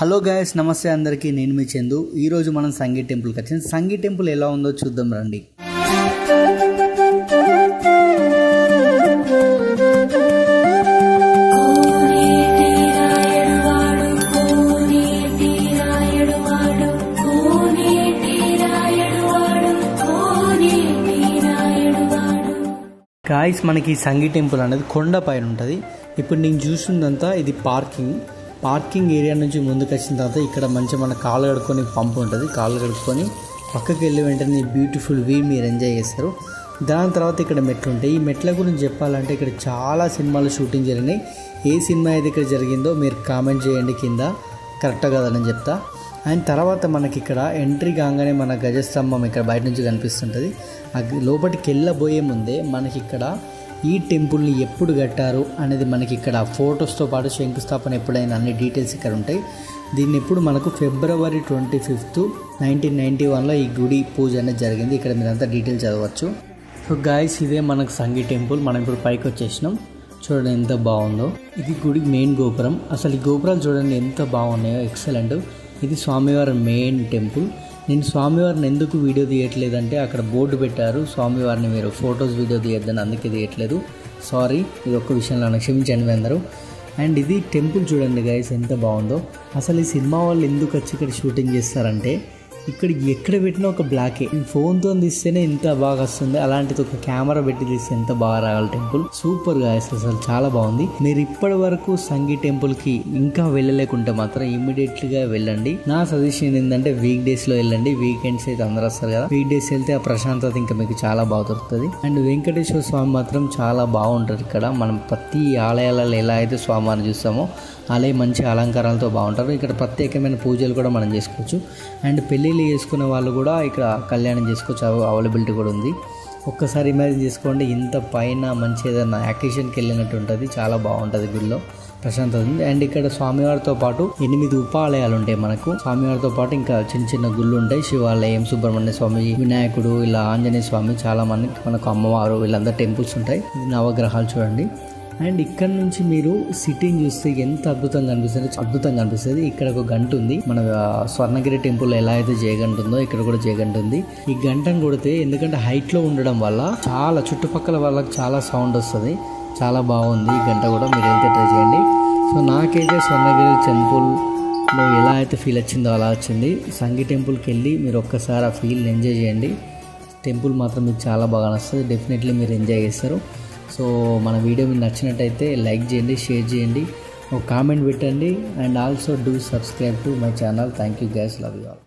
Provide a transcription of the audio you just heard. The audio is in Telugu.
హలో గైస్, నమస్తే అందరికీ. నేను మీ చందు. ఈరోజు మనం సంగీ టెంపుల్కి వచ్చింది. సంగీ టెంపుల్ ఎలా ఉందో చూద్దాం రండి. గాయస్, మనకి సంగీ టెంపుల్ అనేది కొండ పైన ఉంటుంది. ఇప్పుడు నేను చూస్తుందంతా ఇది పార్కింగ్ ఏరియా నుంచి ముందుకు వచ్చిన తర్వాత ఇక్కడ మంచిగా మన కాళ్ళు కడుక్కొని పంపు ఉంటుంది. కాళ్ళు కడుక్కొని పక్కకి వెళ్ళి వెంటనే బ్యూటిఫుల్ వ్యూ మీరు ఎంజాయ్ చేస్తారు. దాని తర్వాత ఇక్కడ మెట్లు ఉంటాయి. ఈ మెట్ల గురించి చెప్పాలంటే ఇక్కడ చాలా సినిమాలు షూటింగ్ జరిగినాయి. ఏ సినిమా అయితే ఇక్కడ జరిగిందో మీరు కామెంట్ చేయండి కింద, కరెక్ట్గా కదని చెప్తా. అండ్ తర్వాత మనకి ఇక్కడ ఎంట్రీ కాగానే మన గజస్తంభం ఇక్కడ బయట నుంచి కనిపిస్తుంటుంది. లోపలికి వెళ్ళబోయే ముందే మనకి ఇక్కడ ఈ టెంపుల్ని ఎప్పుడు కట్టారు అనేది మనకి ఇక్కడ ఫొటోస్తో పాటు శంకుస్థాపన ఎప్పుడైనా అన్ని డీటెయిల్స్ ఇక్కడ ఉంటాయి. దీన్ని ఇప్పుడు మనకు ఫిబ్రవరి 25, 1991లో ఈ గుడి పూజ అనేది జరిగింది. ఇక్కడ మీరంతా డీటెయిల్స్ చదవచ్చు. సో గాయస్, ఇదే మనకు సంగీ టెంపుల్. మనం ఇప్పుడు పైకి వచ్చేసినాం. చూడండి ఎంత బాగుందో. ఇది గుడి మెయిన్ గోపురం. అసలు ఈ గోపురాలు చూడండి ఎంత బాగున్నాయో, ఎక్సలెంట్. ఇది స్వామివారి మెయిన్ టెంపుల్. నేను స్వామివారిని ఎందుకు వీడియో తీయట్లేదంటే అక్కడ బోర్డు పెట్టారు, స్వామివారిని మీరు ఫొటోస్ వీడియో తీయద్దని, అందుకే తీయట్లేదు. సారీ, ఇది ఒక్క విషయంలో నాకు క్షమించండి అందరూ. అండ్ ఇది టెంపుల్ చూడండి గైస్ ఎంత బాగుందో. అసలు ఈ సినిమా వాళ్ళు ఎందుకు వచ్చి ఇక్కడ షూటింగ్ చేస్తారంటే ఇక్కడ ఎక్కడ పెట్టినా ఒక బ్లాకే. ఫోన్తో తీస్తేనే ఇంత బాగా వస్తుంది, అలాంటిది ఒక కెమెరా పెట్టి తీస్తే ఎంత బాగా రావాలి టెంపుల్. సూపర్ గాయస్, అసలు చాలా బాగుంది. మీరు ఇప్పటి వరకు సంగీ టెంపుల్ కి ఇంకా వెళ్ళలేకుంటే మాత్రం ఇమీడియట్లీగా వెళ్ళండి. నా సజెషన్ ఏంటంటే వీక్ డేస్ లో వెళ్ళండి. వీకెండ్స్ అయితే అందరూ వస్తారు కదా, వీక్ డేస్ వెళ్తే ఆ ప్రశాంతత ఇంకా మీకు చాలా బాగా దొరుకుతుంది. అండ్ వెంకటేశ్వర స్వామి మాత్రం చాలా బాగుంటారు ఇక్కడ. మనం ప్రతి ఆలయాలలో ఎలా అయితే స్వామివారిని చూస్తామో అలాగే మంచి అలంకారాలతో బాగుంటారు. ఇక్కడ ప్రత్యేకమైన పూజలు కూడా మనం చేసుకోవచ్చు. అండ్ పెళ్ళిళ్ళు చేసుకునే వాళ్ళు కూడా ఇక్కడ కళ్యాణం చేసుకోవచ్చు, అవైలబిలిటీ కూడా ఉంది. ఒక్కసారి ఇమాజిన్ చేసుకోండి, ఇంత పైన మంచి ఏదైనా యాక్టివేషన్కి వెళ్ళినట్టు ఉంటుంది. చాలా బాగుంటుంది గుడిలో, ప్రశాంతత ఉంది. అండ్ ఇక్కడ స్వామివారితో పాటు 8 ఉపాలయాలు ఉంటాయి మనకు. స్వామివారితో పాటు ఇంకా చిన్న చిన్న గుళ్ళు ఉంటాయి. శివాలయం, సుబ్రహ్మణ్య స్వామి, వినాయకుడు, ఇలా ఆంజనేయ స్వామి, చాలా మంది మనకు అమ్మవారు, వీళ్ళందరూ టెంపుల్స్ ఉంటాయి. ఇది నవగ్రహాలు చూడండి. అండ్ ఇక్కడ నుంచి మీరు సిటీని చూస్తే ఎంత అద్భుతంగా అనిపిస్తుంది. ఇక్కడ ఒక గంట ఉంది. మన స్వర్ణగిరి టెంపుల్ ఎలా అయితే జయగంట ఉందో ఇక్కడ కూడా జయగంట ఉంది. ఈ గంటను కొడితే, ఎందుకంటే హైట్ లో ఉండడం వల్ల చాలా చుట్టుపక్కల వాళ్ళకి చాలా సౌండ్ వస్తుంది. చాలా బాగుంది ఈ గంట కూడా, మీరు వెళ్తే ట్రై చేయండి. సో నాకైతే స్వర్ణగిరి టెంపుల్లో ఎలా అయితే ఫీల్ వచ్చిందో అలా వచ్చింది. సంగీ టెంపుల్కి వెళ్ళి మీరు ఒక్కసారి ఆ ఫీల్ని ఎంజాయ్ చేయండి. టెంపుల్ మాత్రం మీకు చాలా బాగా నచ్చుతుంది. డెఫినెట్లీ మీరు ఎంజాయ్ చేస్తారు. సో మన వీడియో మీకు నచ్చినట్టయితే లైక్ చేయండి, షేర్ చేయండి, ఒక కామెంట్ పెట్టండి. And also do subscribe to my channel. Thank you guys, love you all.